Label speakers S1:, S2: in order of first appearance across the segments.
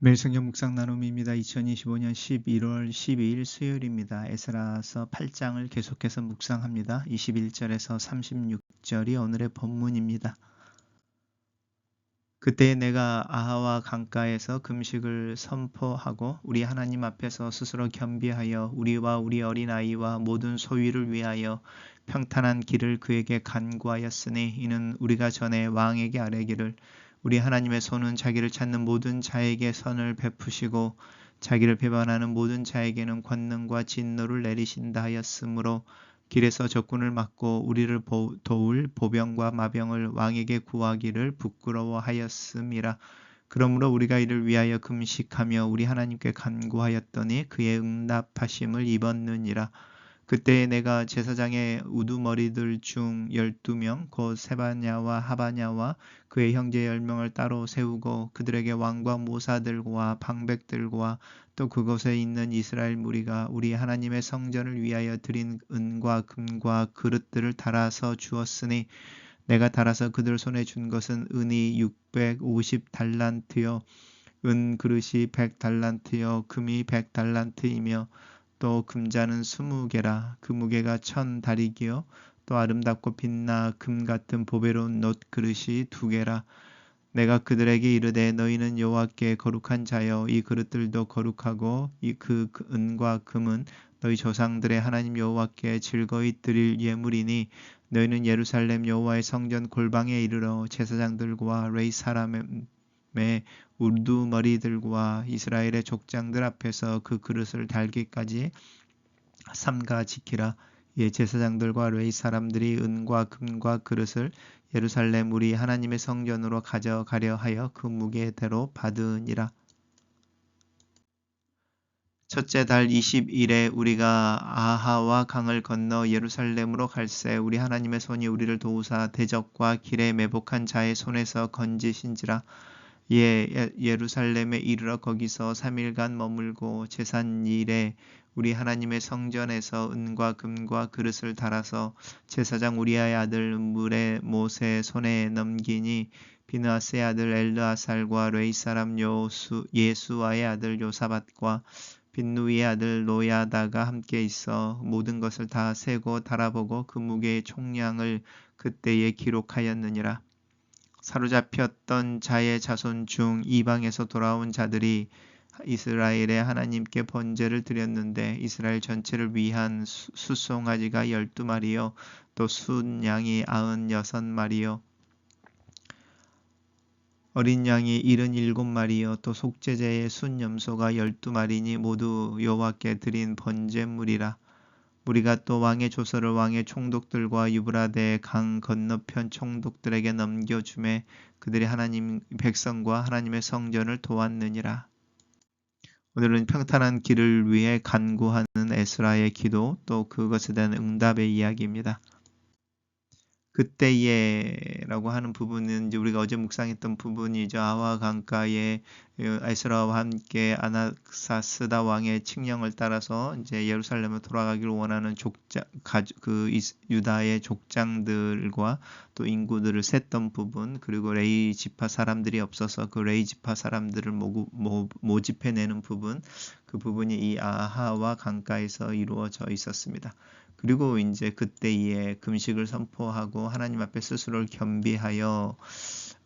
S1: 매일 성경 묵상 나눔입니다. 2025년 11월 12일 수요일입니다. 에스라서 8장을 계속해서 묵상합니다. 21절에서 36절이 오늘의 본문입니다. 그때 내가 아하와 강가에서 금식을 선포하고 우리 하나님 앞에서 스스로 겸비하여 우리와 우리 어린아이와 모든 소유를 위하여 평탄한 길을 그에게 간구하였으니 이는 우리가 전에 왕에게 아뢰기를 우리 하나님의 손은 자기를 찾는 모든 자에게 선을 베푸시고 자기를 배반하는 모든 자에게는 권능과 진노를 내리신다 하였으므로 길에서 적군을 막고 우리를 도울 보병과 마병을 왕에게 구하기를 부끄러워하였음이라. 그러므로 우리가 이를 위하여 금식하며 우리 하나님께 간구하였더니 그의 응답하심을 입었느니라. 그때 내가 제사장의 우두머리들 중 12명 곧 세바냐와 하바냐와 그의 형제 10명을 따로 세우고 그들에게 왕과 모사들과 방백들과 또 그곳에 있는 이스라엘 무리가 우리 하나님의 성전을 위하여 드린 은과 금과 그릇들을 달아서 주었으니 내가 달아서 그들 손에 준 것은 은이 650달란트요 은 그릇이 100달란트요 금이 100달란트이며 또 금자는 20개라. 그 무게가 1000다리기요 또 아름답고 빛나 금 같은 보배로운 놋 그릇이 2개라. 내가 그들에게 이르되 너희는 여호와께 거룩한 자여 이 그릇들도 거룩하고 그 은과 금은 너희 조상들의 하나님 여호와께 즐거이 드릴 예물이니 너희는 예루살렘 여호와의 성전 골방에 이르러 제사장들과 레위 사람의 우두머리들과 이스라엘의 족장들 앞에서 그 그릇을 달기까지 삼가 지키라. 이에 제사장들과 레위 사람들이 은과 금과 그릇을 예루살렘 우리 하나님의 성전으로 가져가려 하여 그 무게대로 받으니라. 첫째 달 20일에 우리가 아하와 강을 건너 예루살렘으로 갈새 우리 하나님의 손이 우리를 도우사 대적과 길에 매복한 자의 손에서 건지신지라. 예루살렘에 이르러 거기서 3일간 머물고 제삿일에 우리 하나님의 성전에서 은과 금과 그릇을 달아서 제사장 우리아의 아들 무레못의 손에 넘기니 비느하스의 아들 엘르아살과 레위 사람 예수와의 아들 요사밧과 빈누이의 아들 노야다가 함께 있어 모든 것을 다 세고 달아보고 그 무게의 총량을 그때에 기록하였느니라. 사로잡혔던 자의 자손 중 이방에서 돌아온 자들이 이스라엘의 하나님께 번제를 드렸는데 이스라엘 전체를 위한 숫송아지가 12마리요 또 순양이 96마리요 어린 양이 77마리요 또 속죄제의 순염소가 12마리니 모두 여호와께 드린 번제물이라. 우리가 또 왕의 조서를 왕의 총독들과 유브라데 강 건너편 총독들에게 넘겨주매 그들이 하나님 백성과 하나님의 성전을 도왔느니라. 오늘은 평탄한 길을 위해 간구하는 에스라의 기도 또 그것에 대한 응답의 이야기입니다. 그때에라고 하는 부분은 이제 우리가 어제 묵상했던 부분이죠. 아와 강가에 에스라와 함께 아낙사스다 왕의 칙령을 따라서 이제 예루살렘에 돌아가기를 원하는 유다의 족장들과 또 인구들을 셌던 부분, 그리고 레위 지파 사람들이 없어서 그 레위 지파 사람들을 모집해내는 부분, 그 부분이 이 아하와 강가에서 이루어져 있었습니다. 그리고 이제 그때에 금식을 선포하고 하나님 앞에 스스로를 겸비하여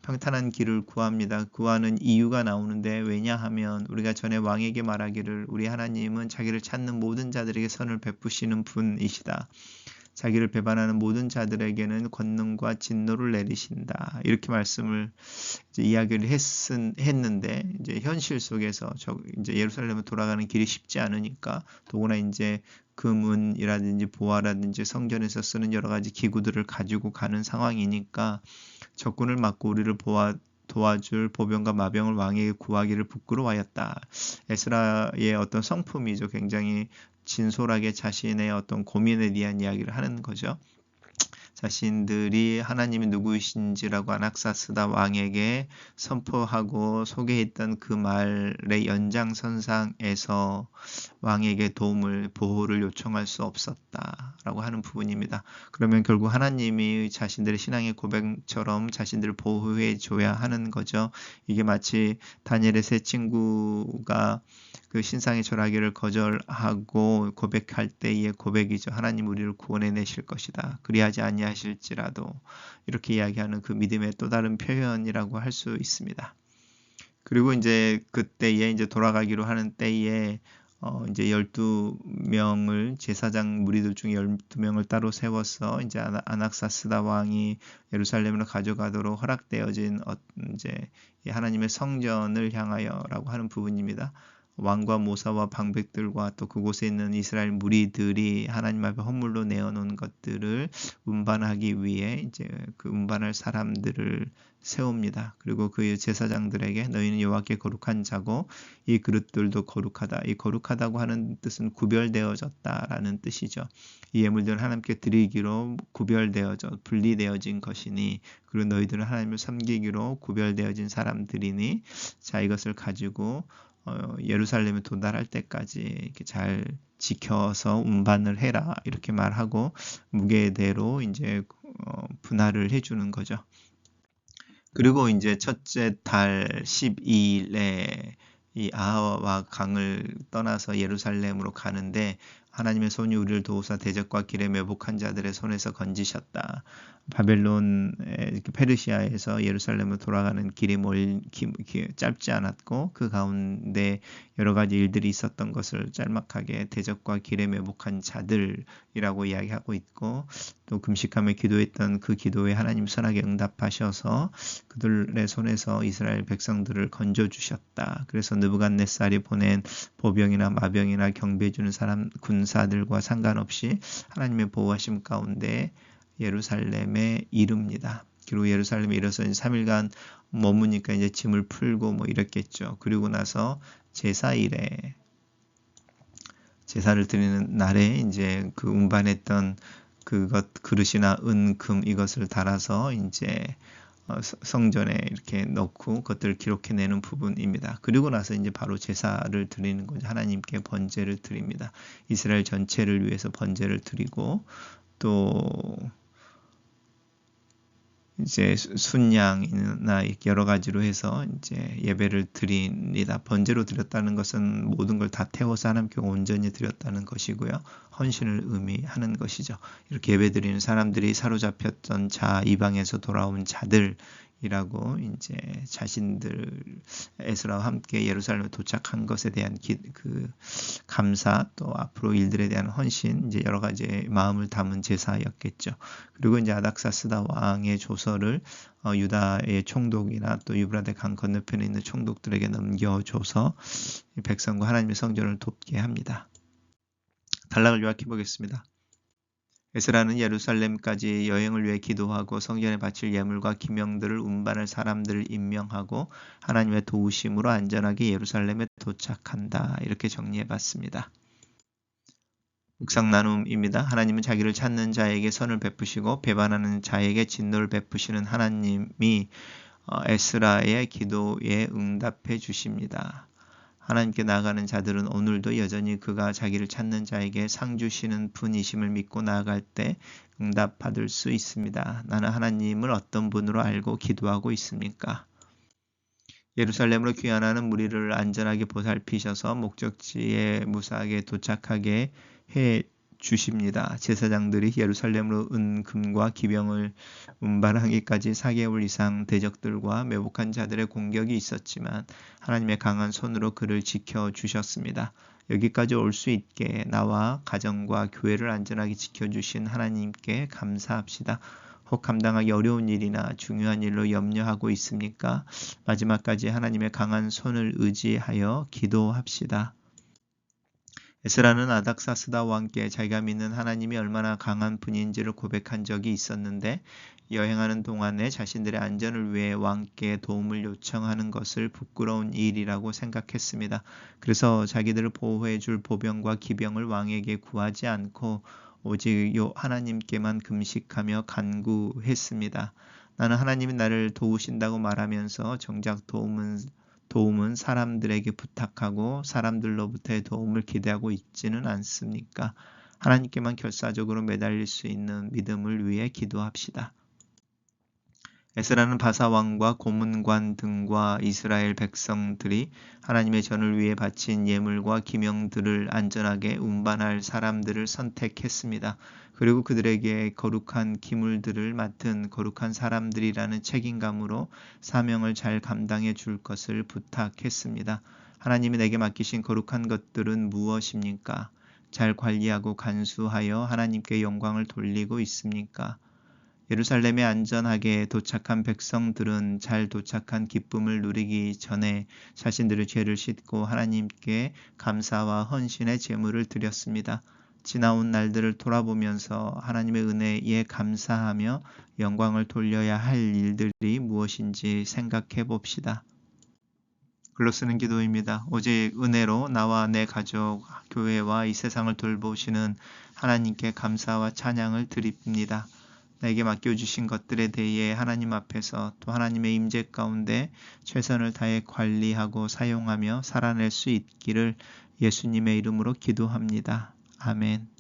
S1: 평탄한 길을 구합니다. 구하는 이유가 나오는데 왜냐하면 우리가 전에 왕에게 말하기를 우리 하나님은 자기를 찾는 모든 자들에게 선을 베푸시는 분이시다. 자기를 배반하는 모든 자들에게는 권능과 진노를 내리신다. 이렇게 말씀을 이제 이야기를 했는데 이제 현실 속에서 이제 예루살렘에 돌아가는 길이 쉽지 않으니까 더구나 이제 금은이라든지 보화라든지 성전에서 쓰는 여러 가지 기구들을 가지고 가는 상황이니까 적군을 막고 우리를 도와줄 보병과 마병을 왕에게 구하기를 부끄러워하였다. 에스라의 어떤 성품이죠. 굉장히 진솔하게 자신의 어떤 고민에 대한 이야기를 하는 거죠. 자신들이 하나님이 누구이신지라고 아낙사스다 왕에게 선포하고 소개했던 그 말의 연장선상에서 왕에게 도움을, 보호를 요청할 수 없었다라고 하는 부분입니다. 그러면 결국 하나님이 자신들의 신앙의 고백처럼 자신들을 보호해 줘야 하는 거죠. 이게 마치 다니엘의 세 친구가 그 신상의 절하기를 거절하고 고백할 때의 고백이죠. 하나님 우리를 구원해 내실 것이다. 그리하지 아니하실지라도, 이렇게 이야기하는 그 믿음의 또 다른 표현이라고 할 수 있습니다. 그리고 이제 그때에 이제 돌아가기로 하는 때에 이제 12명을 제사장 무리들 중에 12명을 따로 세워서 이제 아낙사스다 왕이 예루살렘으로 가져가도록 허락되어진 이제 하나님의 성전을 향하여라고 하는 부분입니다. 왕과 모사와 방백들과 또 그곳에 있는 이스라엘 무리들이 하나님 앞에 헌물로 내어놓은 것들을 운반하기 위해 이제 그 운반할 사람들을 세웁니다. 그리고 그 제사장들에게 너희는 여호와께 거룩한 자고 이 그릇들도 거룩하다. 이 거룩하다고 하는 뜻은 구별되어졌다라는 뜻이죠. 이 예물들은 하나님께 드리기로 구별되어져 분리되어진 것이니, 그리고 너희들은 하나님을 섬기기로 구별되어진 사람들이니, 자 이것을 가지고 예루살렘에 도달할 때까지 이렇게 잘 지켜서 운반을 해라, 이렇게 말하고 무게대로 이제 분할을 해주는 거죠. 그리고 이제 첫째 달 12일에 이 아하와 강을 떠나서 예루살렘으로 가는데, 하나님의 손이 우리를 도우사 대적과 길에 매복한 자들의 손에서 건지셨다. 바벨론, 페르시아에서 예루살렘으로 돌아가는 길이 짧지 않았고 그 가운데 여러 가지 일들이 있었던 것을 짤막하게 대적과 길에 매복한 자들이라고 이야기하고 있고, 또 금식하며 기도했던 그 기도에 하나님 선하게 응답하셔서 그들의 손에서 이스라엘 백성들을 건져주셨다. 그래서 느부갓네살이 보낸 보병이나 마병이나 경배해주는 사람, 군사들과 상관없이 하나님의 보호하심 가운데 예루살렘에 이릅니다. 그리고 예루살렘에 이르러서 3일간 머무니까 이제 짐을 풀고 뭐 이랬겠죠. 그리고 나서 제사일에, 제사를 드리는 날에 이제 그 운반했던 그릇이나 은, 금 이것을 달아서 이제 성전에 이렇게 넣고 그것들을 기록해내는 부분입니다. 그리고 나서 이제 바로 제사를 드리는 거죠. 하나님께 번제를 드립니다. 이스라엘 전체를 위해서 번제를 드리고, 또 이제 순양이나 여러 가지로 해서 이제 예배를 드립니다. 번제로 드렸다는 것은 모든 걸 다 태워서 하나님께 온전히 드렸다는 것이고요. 헌신을 의미하는 것이죠. 이렇게 예배 드리는 사람들이 사로잡혔던 자, 이방에서 돌아온 자들이라고 이제 자신들 에스라와 함께 예루살렘에 도착한 것에 대한 그 감사, 또 앞으로 일들에 대한 헌신, 이제 여러 가지의 마음을 담은 제사였겠죠. 그리고 이제 아닥사스다 왕의 조서를 유다의 총독이나 또 유브라데 강 건너편에 있는 총독들에게 넘겨줘서 백성과 하나님의 성전을 돕게 합니다. 단락을 요약해 보겠습니다. 에스라는 예루살렘까지 여행을 위해 기도하고 성전에 바칠 예물과 기명들을 운반할 사람들을 임명하고 하나님의 도우심으로 안전하게 예루살렘에 도착한다. 이렇게 정리해 봤습니다. 묵상 나눔입니다. 하나님은 자기를 찾는 자에게 선을 베푸시고 배반하는 자에게 진노를 베푸시는 하나님이 에스라의 기도에 응답해 주십니다. 하나님께 나아가는 자들은 오늘도 여전히 그가 자기를 찾는 자에게 상 주시는 분이심을 믿고 나아갈 때 응답받을 수 있습니다. 나는 하나님을 어떤 분으로 알고 기도하고 있습니까? 예루살렘으로 귀환하는 무리를 안전하게 보살피셔서 목적지에 무사하게 도착하게 해 주십니다. 제사장들이 예루살렘으로 은, 금과 기병을 운반하기까지 4개월 이상 대적들과 매복한 자들의 공격이 있었지만 하나님의 강한 손으로 그를 지켜주셨습니다. 여기까지 올 수 있게 나와 가정과 교회를 안전하게 지켜주신 하나님께 감사합시다. 혹 감당하기 어려운 일이나 중요한 일로 염려하고 있습니까? 마지막까지 하나님의 강한 손을 의지하여 기도합시다. 에스라는 아닥사스다 왕께 자기가 믿는 하나님이 얼마나 강한 분인지를 고백한 적이 있었는데, 여행하는 동안에 자신들의 안전을 위해 왕께 도움을 요청하는 것을 부끄러운 일이라고 생각했습니다. 그래서 자기들을 보호해 줄 보병과 기병을 왕에게 구하지 않고 오직 요 하나님께만 금식하며 간구했습니다. 나는 하나님이 나를 도우신다고 말하면서 정작 도움은 사람들에게 부탁하고 사람들로부터의 도움을 기대하고 있지는 않습니까? 하나님께만 결사적으로 매달릴 수 있는 믿음을 위해 기도합시다. 에스라는 바사왕과 고문관 등과 이스라엘 백성들이 하나님의 전을 위해 바친 예물과 기명들을 안전하게 운반할 사람들을 선택했습니다. 그리고 그들에게 거룩한 기물들을 맡은 거룩한 사람들이라는 책임감으로 사명을 잘 감당해 줄 것을 부탁했습니다. 하나님이 내게 맡기신 거룩한 것들은 무엇입니까? 잘 관리하고 간수하여 하나님께 영광을 돌리고 있습니까? 예루살렘에 안전하게 도착한 백성들은 잘 도착한 기쁨을 누리기 전에 자신들의 죄를 씻고 하나님께 감사와 헌신의 제물을 드렸습니다. 지나온 날들을 돌아보면서 하나님의 은혜에 감사하며 영광을 돌려야 할 일들이 무엇인지 생각해 봅시다. 글로 쓰는 기도입니다. 오직 은혜로 나와 내 가족, 교회와 이 세상을 돌보시는 하나님께 감사와 찬양을 드립니다. 내게 맡겨주신 것들에 대해 하나님 앞에서 또 하나님의 임재 가운데 최선을 다해 관리하고 사용하며 살아낼 수 있기를 예수님의 이름으로 기도합니다. 아멘.